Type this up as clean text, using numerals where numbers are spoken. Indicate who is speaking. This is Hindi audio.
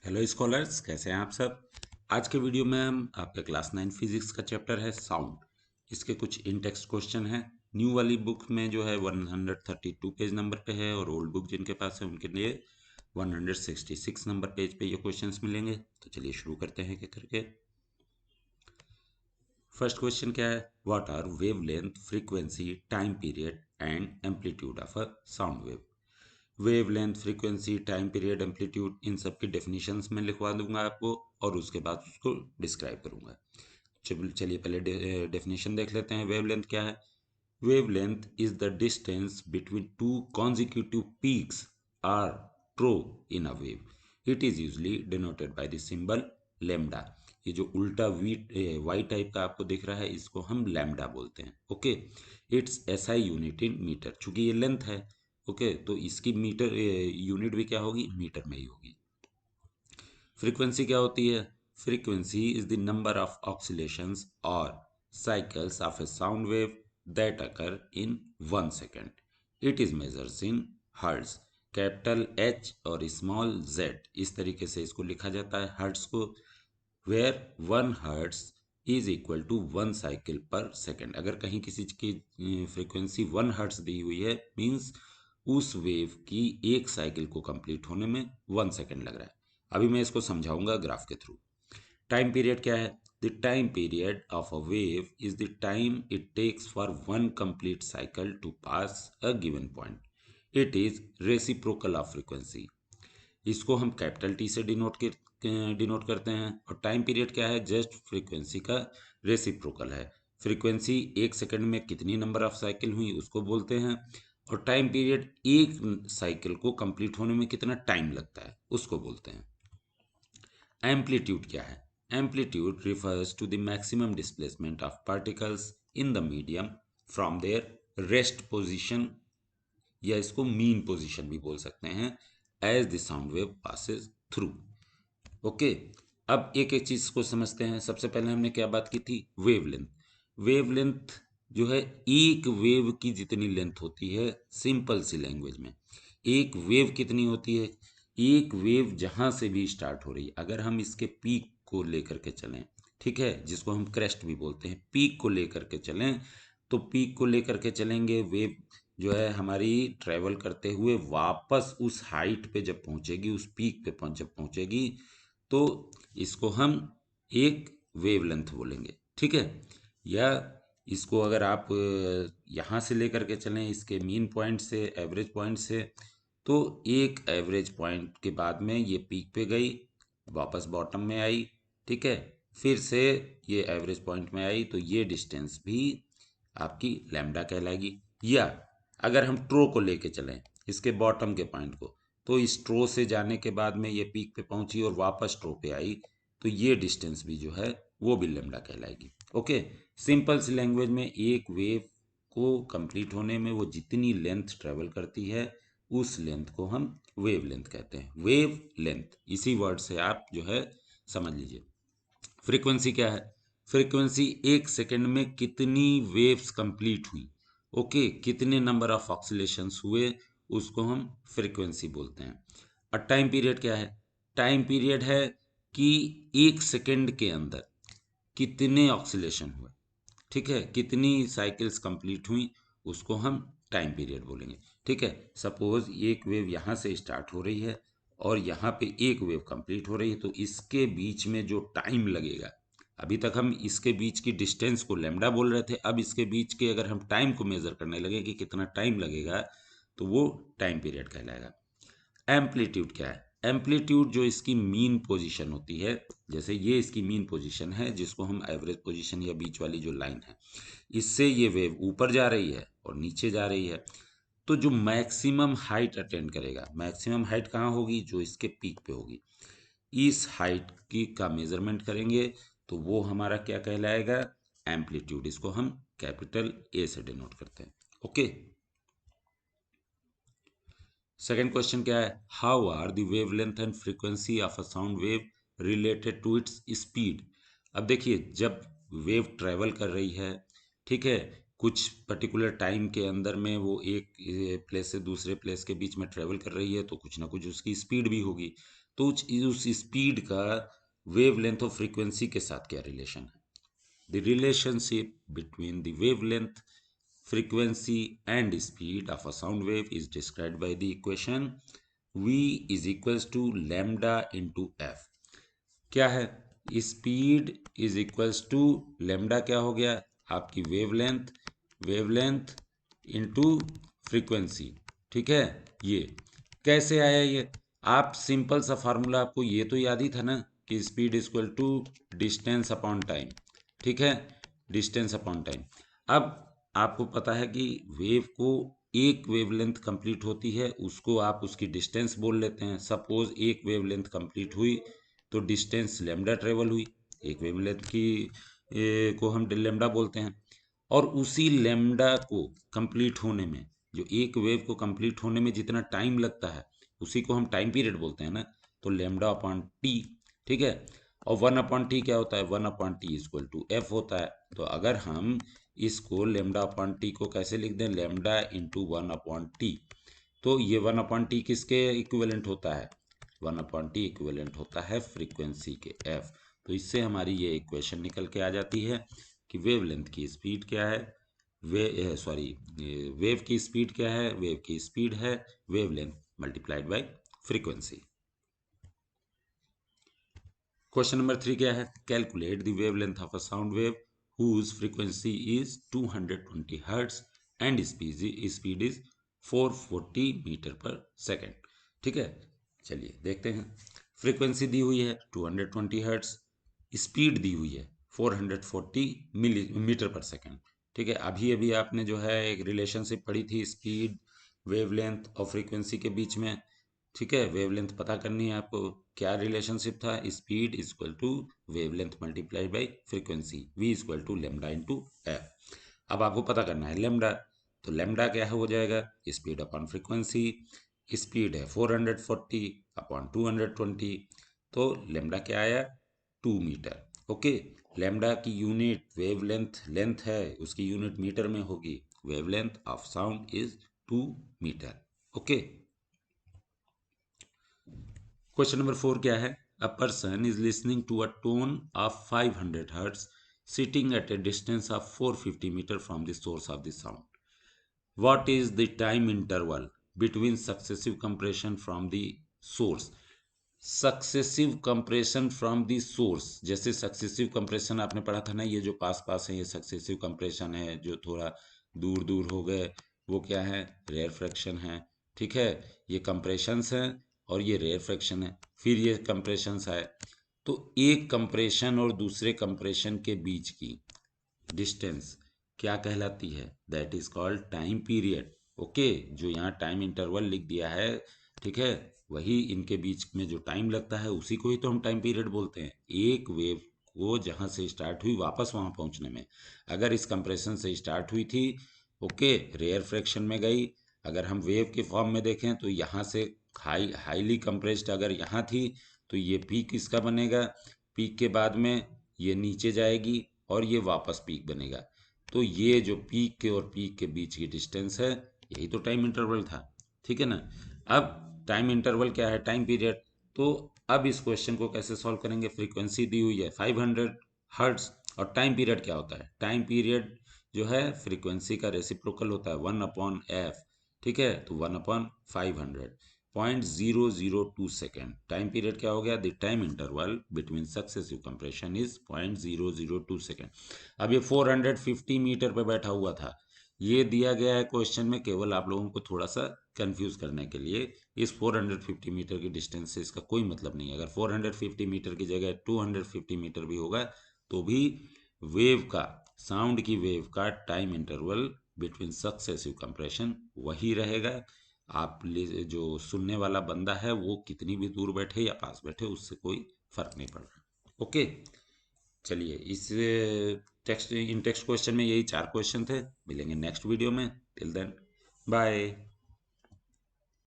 Speaker 1: हेलो स्कॉलर्स, कैसे हैं आप सब। आज के वीडियो में हम आपके क्लास 9 फिजिक्स का चैप्टर है साउंड। इसके कुछ इन टेक्स्ट क्वेश्चन हैं। न्यू वाली बुक में जो है 132 पेज नंबर पे है और ओल्ड बुक जिनके पास है उनके लिए 166 नंबर पेज पे ये क्वेश्चंस मिलेंगे। तो चलिए शुरू करते हैं एक करके। फर्स्ट क्वेश्चन क्या है? What are wavelength, frequency, time period and amplitude of a sound wave. Wavelength, frequency, time period, amplitude, इन सब की डेफिनेशंस में लिखवा दूंगा आपको और उसके बाद उसको डिस्क्राइब करूंगा। चलिए पहले डेफिनेशन देख लेते हैं। वेवलेंथ क्या है? Wavelength is the distance between two consecutive peaks or throw in a wave. It is usually denoted by the symbol lambda. ये जो उल्टा वाई टाइप का आपको दिख रहा है इसको हम लैम्डा बोलते हैं। Okay, it's SI unit in metre. चूंकि ये लेंथ है, ओके, तो इसकी मीटर यूनिट भी क्या होगी? मीटर में ही होगी। फ्रीक्वेंसी क्या होती है? Frequency is the number of oscillations और cycles of a sound wave that occur in 1 second. It is measures in hertz. Capital H और स्मॉल जेड इस तरीके से इसको लिखा जाता है हर्ट्ज को, where 1 hertz is equal to 1 cycle per second. अगर कहीं किसी की फ्रीक्वेंसी 1 हर्ट्ज दी हुई है, मीन्स उस वेव की एक साइकिल को कंप्लीट होने में 1 सेकेंड लग रहा है। अभी मैं इसको समझाऊंगा ग्राफ के थ्रू। टाइम पीरियड क्या है? The time period of a wave is the time it takes for one complete cycle to pass a given point. It is reciprocal of frequency. इसको हम कैपिटल टी से डिनोट करते हैं। और टाइम पीरियड क्या है? जस्ट फ्रीक्वेंसी का रेसिप्रोकल है। फ्रीक्वेंसी 1 सेकंड में कितनी नंबर ऑफ साइकिल हुई उसको बोलते हैं, और टाइम पीरियड एक साइकिल को कंप्लीट होने में कितना टाइम लगता है उसको बोलते हैं। एम्पलीट्यूड क्या है? Amplitude refers to the maximum displacement of particles in the medium from their rest position, या इसको मीन पोजीशन भी बोल सकते हैं, as the sound wave passes through. Okay, अब एक एक चीज को समझते हैं। सबसे पहले हमने क्या बात की थी? वेवलेंथ। वेवलेंथ जो है एक वेव की जितनी लेंथ होती है, सिंपल सी लैंग्वेज में एक वेव कितनी होती है? एक वेव जहां से भी स्टार्ट हो रही है, अगर हम इसके पीक को लेकर के चलें, ठीक है, जिसको हम क्रेस्ट भी बोलते हैं, पीक को लेकर के चलें, तो पीक को लेकर के चलेंगे, वेव जो है हमारी ट्रेवल करते हुए वापस उस हाइट पे जब पहुंचेगी, उस पीक पे जब पहुंचेगी, तो इसको हम एक वेवलेंथ बोलेंगे, ठीक है। या इसको अगर आप यहाँ से लेकर के चलें, इसके मीन पॉइंट से, एवरेज पॉइंट से, तो एक एवरेज पॉइंट के बाद में ये पीक पे गई, वापस बॉटम में आई, ठीक है, फिर से ये एवरेज पॉइंट में आई, तो ये डिस्टेंस भी आपकी लैम्डा कहलाएगी। या अगर हम ट्रो को लेके चलें, इसके बॉटम के पॉइंट को, तो इस ट्रो से जाने के बाद में ये पीक पे पहुंची और वापस ट्रो पे आई, तो ये डिस्टेंस भी जो है वो भी लैम्डा कहलाएगी। ओके, सिंपल सी लैंग्वेज में एक वेव को कंप्लीट होने में वो जितनी लेंथ ट्रेवल करती है, उस लेंथ को हम वेव लेंथ कहते हैं। वेव लेंथ इसी वर्ड से आप जो है समझ लीजिए। फ्रीक्वेंसी क्या है? फ्रीक्वेंसी 1 सेकंड में कितनी वेव्स कंप्लीट हुई, ओके, कितने नंबर ऑफ ऑक्सीलेशंस हुए, उसको हम फ्रीक्वेंसी बोलते हैं। और टाइम पीरियड क्या है? टाइम पीरियड है कि 1 सेकंड के अंदर कितने ऑक्सीलेशन हुए, ठीक है, कितनी साइकिल्स कंप्लीट हुई, उसको हम टाइम पीरियड बोलेंगे। ठीक है, सपोज एक वेव यहाँ से स्टार्ट हो रही है और यहाँ पे एक वेव कंप्लीट हो रही है, तो इसके बीच में जो टाइम लगेगा, अभी तक हम इसके बीच की डिस्टेंस को लैम्डा बोल रहे थे, अब इसके बीच के अगर हम टाइम को मेजर करने लगे कि कितना टाइम लगेगा, तो वो टाइम पीरियड कहलाएगा। एम्पलीट्यूड क्या है? एम्पलीट्यूड जो इसकी मीन पोजीशन होती है, जैसे ये इसकी मीन पोजीशन है जिसको हम एवरेज पोजीशन या बीच वाली जो लाइन है, इससे ये वेव ऊपर जा रही है और नीचे जा रही है, तो जो मैक्सिमम हाइट अटेंड करेगा, मैक्सिमम हाइट कहाँ होगी? जो इसके पीक पे होगी, इस हाइट की का मेजरमेंट करेंगे, तो वो हमारा क्या कहलाएगा? एम्पलीट्यूड। इसको हम कैपिटल ए से डिनोट करते हैं। ओके, सेकेंड क्वेश्चन क्या है? How are the wavelength and frequency of a sound wave related to its speed. अब देखिए, जब वेव ट्रेवल कर रही है, ठीक है, कुछ पर्टिकुलर टाइम के अंदर में वो एक प्लेस से दूसरे प्लेस के बीच में ट्रेवल कर रही है, तो कुछ ना कुछ उसकी स्पीड भी होगी। तो उस स्पीड का वेवलेंथ और फ्रीक्वेंसी के साथ क्या रिलेशन है? The relationship between the wavelength, frequency and speed of a sound wave is described by the equation v is equals to lambda into f. क्या है? Speed is equals to lambda, क्या हो गया आपकी वेवलेंथ, वेवलेंथ इंटू फ्रीक्वेंसी। ठीक है, ये कैसे आया ये? आप सिंपल सा फार्मूला, आपको ये तो याद ही था ना कि speed is equal to distance upon time. ठीक है, डिस्टेंस अपॉन टाइम। अब आपको पता है कि वेव को एक वेवलेंथ कंप्लीट होती है, उसको आप उसकी डिस्टेंस बोल लेते हैं। सपोज एक वेवलेंथ कंप्लीट हुई तो डिस्टेंस लेमडा ट्रेवल हुई, एक वेवलेंथ की को हम लेमडा बोलते हैं। और उसी लेमडा को कंप्लीट होने में, जो एक वेव को कंप्लीट होने में जितना टाइम लगता है, उसी को हम टाइम पीरियड बोलते हैं ना, तो लेमडा अपॉन टी। ठीक है, और 1/t क्या होता है? 1/t इक्वल टू एफ होता है। तो अगर हम इसको लेमडा अपॉन टी को कैसे लिख दें? Lambda into 1/t। तो ये 1/t किसके इक्विवेलेंट होता है? 1/t इक्विवेलेंट होता है फ्रीक्वेंसी के f। तो इससे हमारी ये इक्वेशन निकल के आ जाती है कि वेवलेंथ की स्पीड क्या है, वेव की स्पीड क्या है? वेव की स्पीड है wavelength multiplied by frequency. Question number 3 क्या है? Calculate the wavelength of a sound wave whose frequency is 220 hertz and speed is 440 metre per second. ठीक है, चलिए देखते हैं। फ्रीक्वेंसी दी हुई है 220 हर्ट्ज, स्पीड दी हुई है 440 मीटर पर सेकेंड। ठीक है, अभी अभी आपने जो है एक रिलेशनशिप पढ़ी थी स्पीड, वेवलेंथ और फ्रीक्वेंसी के बीच में। ठीक है, वेवलेंथ पता करनी है आपको। क्या रिलेशनशिप था? Speed is equal to wavelength multiplied by frequency, v is equal to lambda into f. अब आपको पता करना है लेमडा, तो लेमडा क्या हो जाएगा? Speed upon frequency. स्पीड है 440 अपॉन 220, तो लेमडा क्या आया? 2 मीटर। ओके, लेमडा की यूनिट वेवलेंथ लेंथ है, उसकी यूनिट मीटर में होगी। Wavelength of sound is 2 metre. Okay, question number 4 क्या है? A person is listening to a tone of 500 hertz sitting at a distance of 450 metre from the source of the sound. What is the time interval between successive compression from the source? Successive compression from the source, जैसे सक्सेसिव कंप्रेशन आपने पढ़ा था ना, ये जो पास पास है ये सक्सेसिव कंप्रेशन है, जो थोड़ा दूर दूर हो गए वो क्या है? रेयर फ्रैक्शन है। ठीक है, ये कंप्रेशंस हैं और ये रेयर फ्रैक्शन है। फिर ये कंप्रेशंस है, तो एक कंप्रेशन और दूसरे कंप्रेशन के बीच की डिस्टेंस क्या कहलाती है? That is called time period. Okay, जो यहाँ टाइम इंटरवल लिख दिया है, ठीक है, वही इनके बीच में जो टाइम लगता है उसी को ही तो हम टाइम पीरियड बोलते हैं। एक वेव को जहाँ से स्टार्ट हुई वापस वहाँ पहुँचने में, अगर इस कंप्रेशन से स्टार्ट हुई थी, ओके, रेयर फ्रैक्शन में गई। अगर हम वेव के फॉर्म में देखें तो यहाँ से हाईली कंप्रेस्ड अगर यहाँ थी, तो ये पीक इसका बनेगा। पीक के बाद में ये नीचे जाएगी और ये वापस पीक बनेगा। तो ये जो पीक के और पीक के बीच की डिस्टेंस है, यही तो टाइम इंटरवल था। ठीक है ना? अब टाइम इंटरवल क्या है? Time period. तो अब इस क्वेश्चन को कैसे सॉल्व करेंगे? फ्रीक्वेंसी दी हुई है 500 हर्ट्ज और टाइम पीरियड क्या होता है? टाइम पीरियड जो है फ्रीक्वेंसी का रेसिप्रोकल होता है 1/f। ठीक है, तो 1/500, 0.002 सेकेंड। टाइम पीरियड क्या हो गया? The time interval between successive compression is 0.002 second. अब ये 450 मीटर पे बैठा हुआ था, ये दिया गया है क्वेश्चन में केवल आप लोगों को थोड़ा सा कंफ्यूज करने के लिए। इस 450 मीटर की डिस्टेंस से इसका कोई मतलब नहीं है। अगर 450 मीटर की जगह 250 मीटर भी होगा तो भी वेव का, साउंड की वेव का time interval between successive compression वही रहेगा। आप जो सुनने वाला बंदा है वो कितनी भी दूर बैठे या पास बैठे, उससे कोई फर्क नहीं पड़ रहा। ओके, चलिए इस टेक्स्ट क्वेश्चन में यही 4 क्वेश्चन थे। मिलेंगे नेक्स्ट वीडियो में। Till then bye.